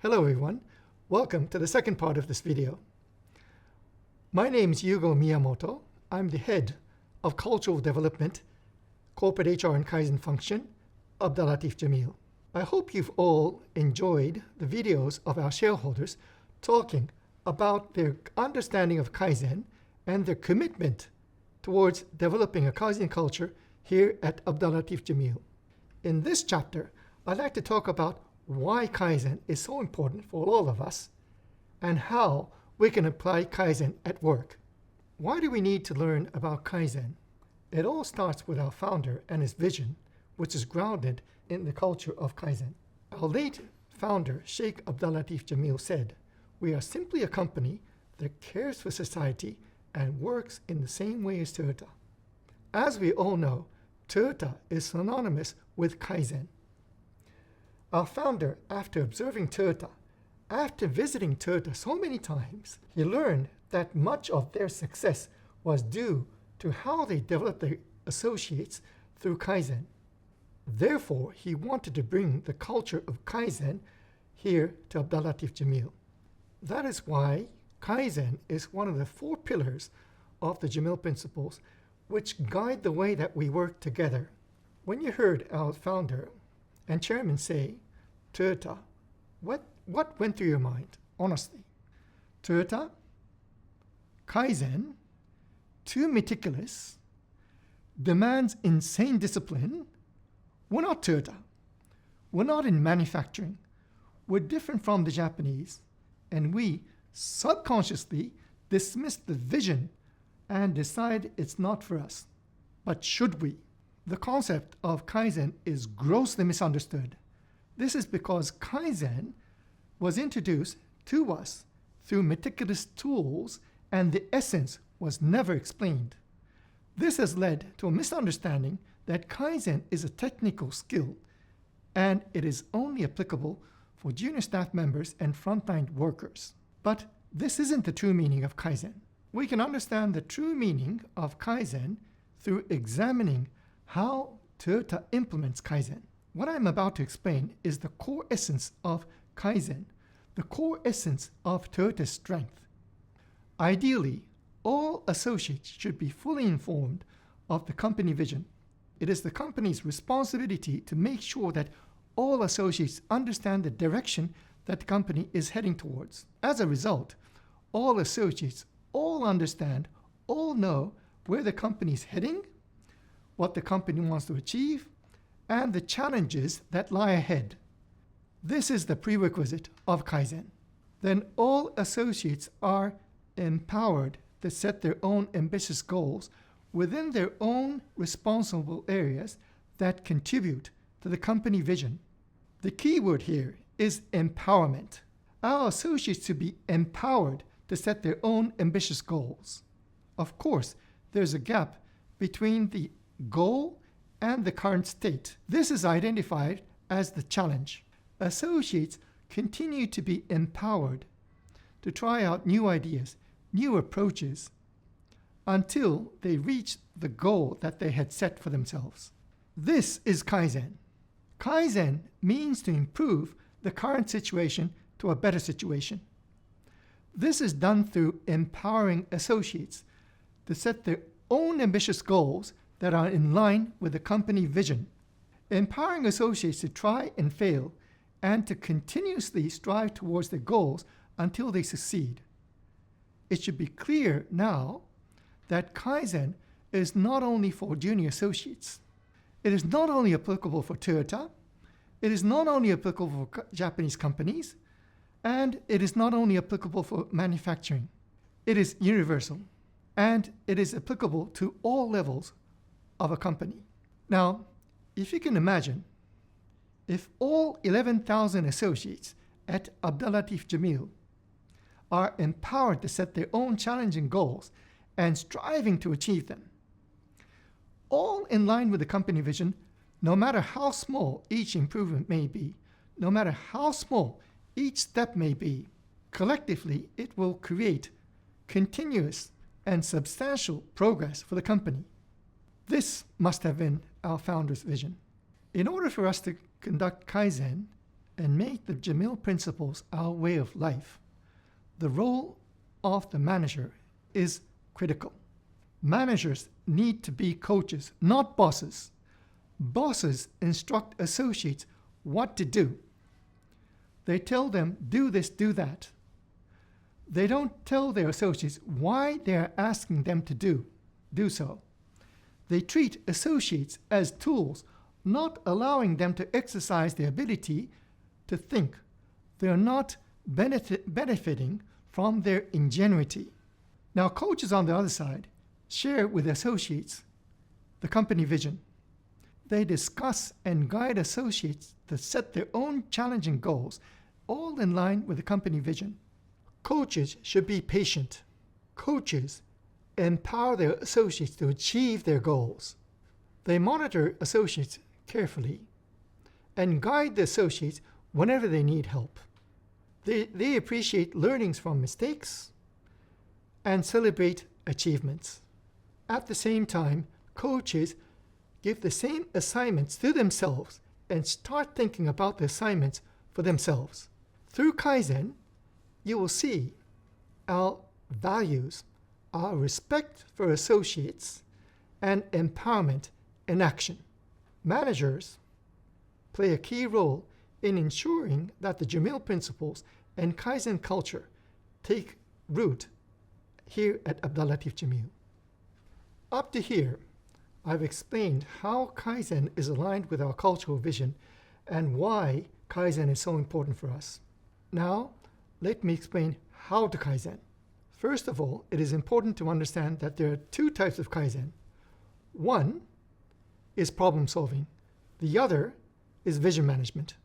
Hello everyone, welcome to the second part of this video. My name is Yugo MIyamoto. I'm the head of Cultural Development, Corporate HR and Kaizen Function, Abdul Latif Jameel. I hope you've all enjoyed the videos of our shareholders talking about their understanding of Kaizen and their commitment towards developing a Kaizen culture here at Abdul Latif Jameel. In this chapter, I'd like to talk about why Kaizen is so important for all of us and how we can apply Kaizen at work. Why do we need to learn about Kaizen? It all starts with our founder and his vision, which is grounded in the culture of Kaizen. Our late founder, Sheikh Abdul Latif Jameel, said, "We are simply a company that cares for society and works in the same way as Toyota." As we all know, Toyota is synonymous with Kaizen. Our founder, after observing Toyota, after visiting Toyota so many times, he learned that much of their success was due to how they developed their associates through Kaizen. Therefore, he wanted to bring the culture of Kaizen here to Abdul Latif Jameel. That is why Kaizen is one of the 4 pillars of the Jameel principles which guide the way that we work together. When you heard our founder and chairman say, Toyota, what went through your mind, honestly? Toyota, Kaizen, too meticulous, demands insane discipline. We're not Toyota. We're not in manufacturing. We're different from the Japanese, and we subconsciously dismiss the vision and decide it's not for us. But should we? The concept of Kaizen is grossly misunderstood. This is because Kaizen was introduced to us through meticulous tools and the essence was never explained. This has led to a misunderstanding that Kaizen is a technical skill and it is only applicable for junior staff members and frontline workers. But this isn't the true meaning of Kaizen. We can understand the true meaning of Kaizen through examining how Toyota implements Kaizen. What I'm about to explain is the core essence of Kaizen, the core essence of Toyota's strength. Ideally, all associates should be fully informed of the company vision. It is the company's responsibility to make sure that all associates understand the direction that the company is heading towards. As a result, all associates all understand, all know where the company is heading, what the company wants to achieve, and the challenges that lie ahead. This is the prerequisite of Kaizen. Then all associates are empowered to set their own ambitious goals within their own responsible areas that contribute to the company vision. The key word here is empowerment. Our associates should be empowered to set their own ambitious goals. Of course, there's a gap between the goal and the current state. This is identified as the challenge. Associates continue to be empowered to try out new ideas, new approaches, until they reach the goal that they had set for themselves. This is Kaizen. Kaizen means to improve the current situation to a better situation. This is done through empowering associates to set their own ambitious goals that are in line with the company vision. Empowering associates to try and fail and to continuously strive towards their goals until they succeed. It should be clear now that Kaizen is not only for junior associates. It is not only applicable for Toyota. It is not only applicable for Japanese companies. And it is not only applicable for manufacturing. It is universal. And it is applicable to all levels of a company. Now, if you can imagine, if all 11,000 associates at Abdul Latif Jameel are empowered to set their own challenging goals and striving to achieve them, all in line with the company vision, no matter how small each improvement may be, no matter how small each step may be, collectively it will create continuous and substantial progress for the company. This must have been our founder's vision. In order for us to conduct Kaizen and make the Jameel principles our way of life, the role of the manager is critical. Managers need to be coaches, not bosses. Bosses instruct associates what to do. They tell them, do this, do that. They don't tell their associates why they are asking them to do so. They treat associates as tools, not allowing them to exercise their ability to think. They are not benefiting from their ingenuity. Now, coaches on the other side share with associates the company vision. They discuss and guide associates to set their own challenging goals, all in line with the company vision. Coaches should be patient. Coaches empower their associates to achieve their goals. They monitor associates carefully and guide the associates whenever they need help. They appreciate learnings from mistakes and celebrate achievements. At the same time, coaches give the same assignments to themselves and start thinking about the assignments for themselves. Through Kaizen, you will see our values, our respect for associates, and empowerment in action. Managers play a key role in ensuring that the Jameel principles and Kaizen culture take root here at Abdul Latif Jameel. Up to here, I've explained how Kaizen is aligned with our cultural vision and why Kaizen is so important for us. Now, let me explain how to Kaizen. First of all, it is important to understand that there are two types of Kaizen. One is problem solving. The other is vision management.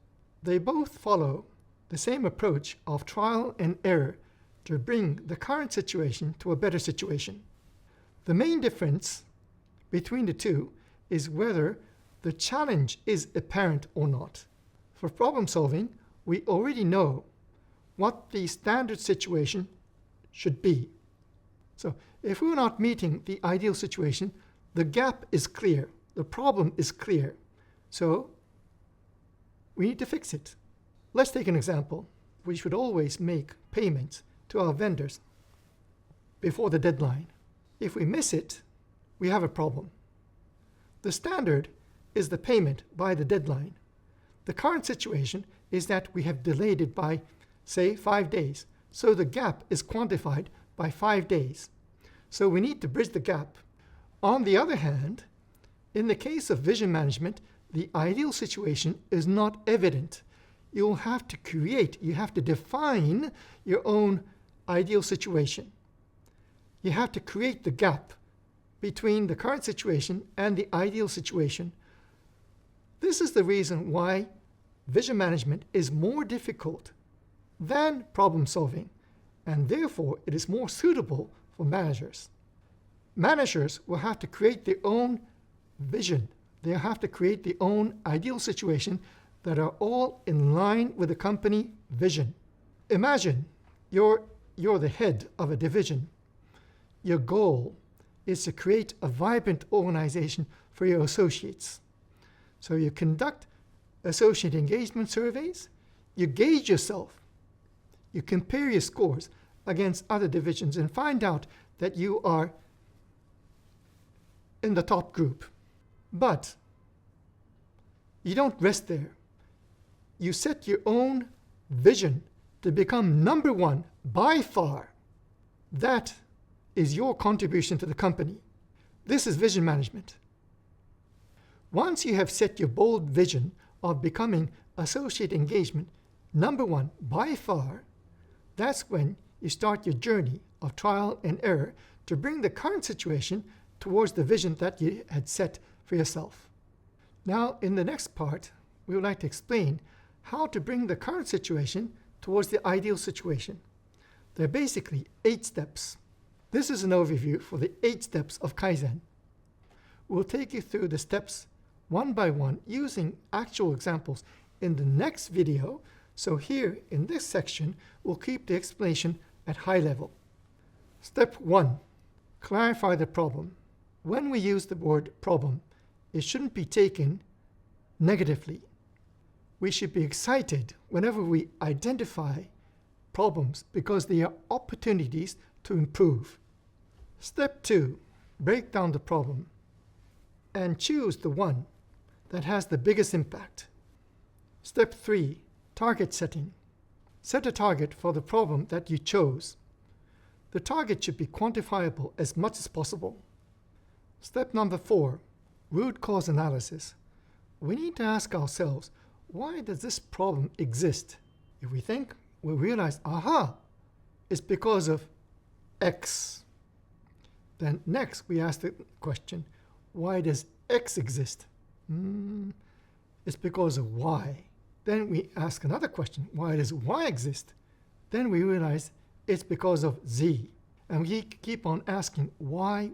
They both follow the same approach of trial and error to bring the current situation to a better situation. The main difference between the two is whether the challenge is apparent or not. For problem solving, we already know what the standard situation should be. So if we're not meeting the ideal situation, the gap is clear, the problem is clear. So we need to fix it. Let's take an example. We should always make payments to our vendors before the deadline. If we miss it, we have a problem. The standard is the payment by the deadline. The current situation is that we have delayed it by, say, 5 days. So the gap is quantified by 5 days. So we need to bridge the gap. On the other hand, in the case of vision management, the ideal situation is not evident. You'll have to create, you have to define your own ideal situation. You have to create the gap between the current situation and the ideal situation. This is the reason why vision management is more difficult than problem solving, and therefore it is more suitable for managers. Managers will have to create their own vision. They'll have to create their own ideal situation that are all in line with the company vision. Imagine you're the head of a division. Your goal is to create a vibrant organization for your associates. So you conduct associate engagement surveys, you gauge yourself, you compare your scores against other divisions and find out that you are in the top group. But you don't rest there. You set your own vision to become number one by far. That is your contribution to the company. This is vision management. Once you have set your bold vision of becoming associate engagement number one by far, that's when you start your journey of trial and error to bring the current situation towards the vision that you had set for yourself. Now, in the next part, we would like to explain how to bring the current situation towards the ideal situation. There are basically 8 steps. This is an overview for the 8 steps of Kaizen. We'll take you through the steps one by one using actual examples in the next video. So here in this section, we'll keep the explanation at high level. Step 1, clarify the problem. When we use the word problem, it shouldn't be taken negatively. We should be excited whenever we identify problems because they are opportunities to improve. Step 2, break down the problem and choose the one that has the biggest impact. Step 3, target setting. Set a target for the problem that you chose. The target should be quantifiable as much as possible. Step number 4, root cause analysis. We need to ask ourselves, why does this problem exist? If we think, we'll realize, aha, it's because of X. Then next we ask the question, why does X exist? It's because of Y. Then we ask another question, why does Y exist? Then we realize it's because of Z. And we keep on asking why,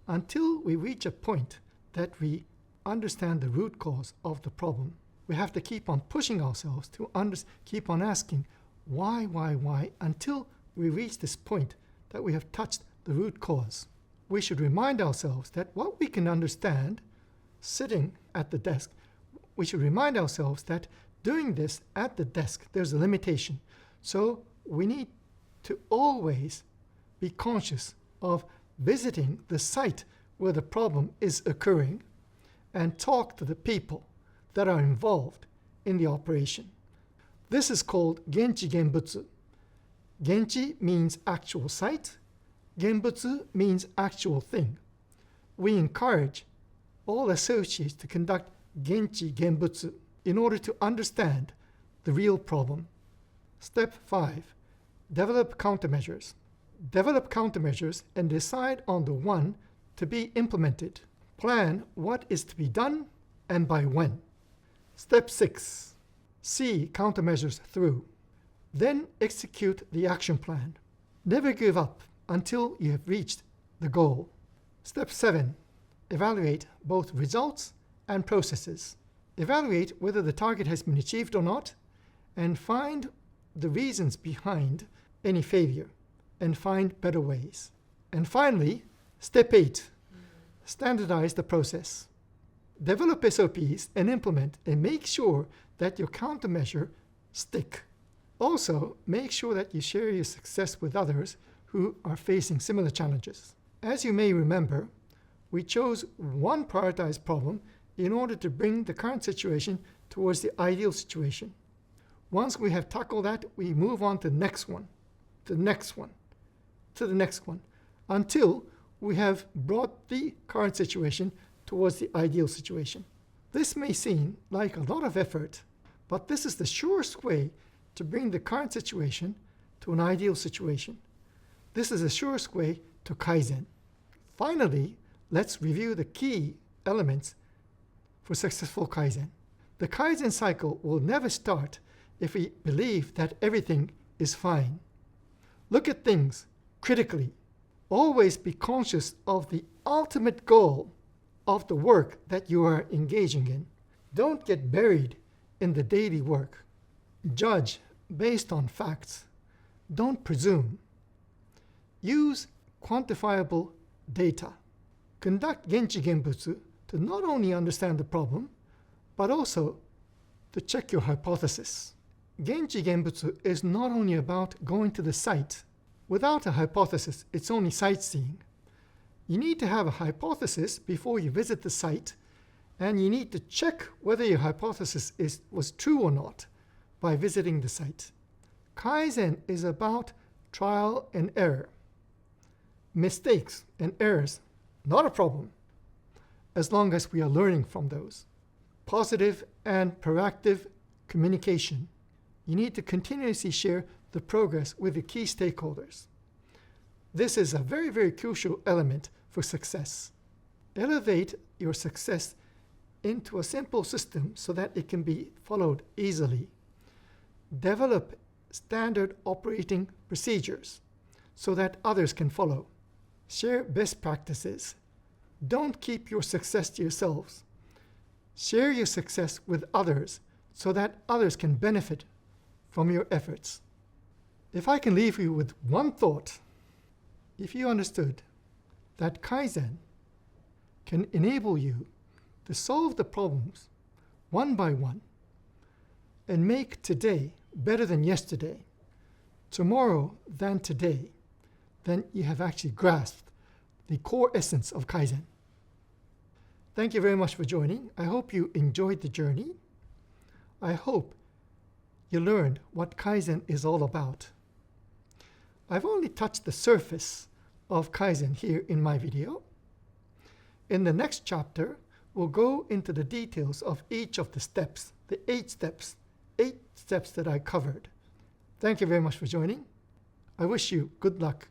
until we reach a point that we understand the root cause of the problem. We have to keep on pushing ourselves to keep on asking why, until we reach this point that we have touched the root cause. We should remind ourselves that what we can understand sitting at the desk, we should remind ourselves that doing this at the desk, there's a limitation. So we need to always be conscious of visiting the site where the problem is occurring and talk to the people that are involved in the operation. This is called Genchi Genbutsu. Genchi means actual site. Genbutsu means actual thing. We encourage all associates to conduct Genchi Genbutsu in order to understand the real problem. Step 5. Develop countermeasures. Develop countermeasures and decide on the one to be implemented. Plan what is to be done and by when. Step 6. See countermeasures through. Then execute the action plan. Never give up until you have reached the goal. Step 7. Evaluate both results and processes. Evaluate whether the target has been achieved or not, and find the reasons behind any failure, and find better ways. And finally, step 8. Standardize the process. Develop SOPs and implement and make sure that your countermeasure stick. Also, make sure that you share your success with others who are facing similar challenges. As you may remember, we chose one prioritized problem in order to bring the current situation towards the ideal situation. Once we have tackled that, we move on to the next one, to the next one, to the next one, until we have brought the current situation towards the ideal situation. This may seem like a lot of effort, but this is the surest way to bring the current situation to an ideal situation. This is the surest way to Kaizen. Finally, let's review the key elements for successful Kaizen. The Kaizen cycle will never start if we believe that everything is fine. Look at things critically. Always be conscious of the ultimate goal of the work that you are engaging in. Don't get buried in the daily work. Judge based on facts. Don't presume. Use quantifiable data. Conduct Genchi Genbutsu to not only understand the problem, but also to check your hypothesis. Genchi Genbutsu is not only about going to the site. Without a hypothesis, it's only sightseeing. You need to have a hypothesis before you visit the site, and you need to check whether your hypothesis was true or not by visiting the site. Kaizen is about trial and error. Mistakes and errors, not a problem, as long as we are learning from those. Positive and proactive communication. You need to continuously share the progress with the key stakeholders. This is a very, very crucial element for success. Elevate your success into a simple system so that it can be followed easily. Develop standard operating procedures so that others can follow. Share best practices. Don't keep your success to yourselves. Share your success with others so that others can benefit from your efforts. If I can leave you with one thought, if you understood that Kaizen can enable you to solve the problems one by one and make today better than yesterday, tomorrow than today, then you have actually grasped the core essence of Kaizen. Thank you very much for joining. I hope you enjoyed the journey. I hope you learned what Kaizen is all about. I've only touched the surface of Kaizen here in my video. In the next chapter, we'll go into the details of each of the steps, the 8 steps that I covered. Thank you very much for joining. I wish you good luck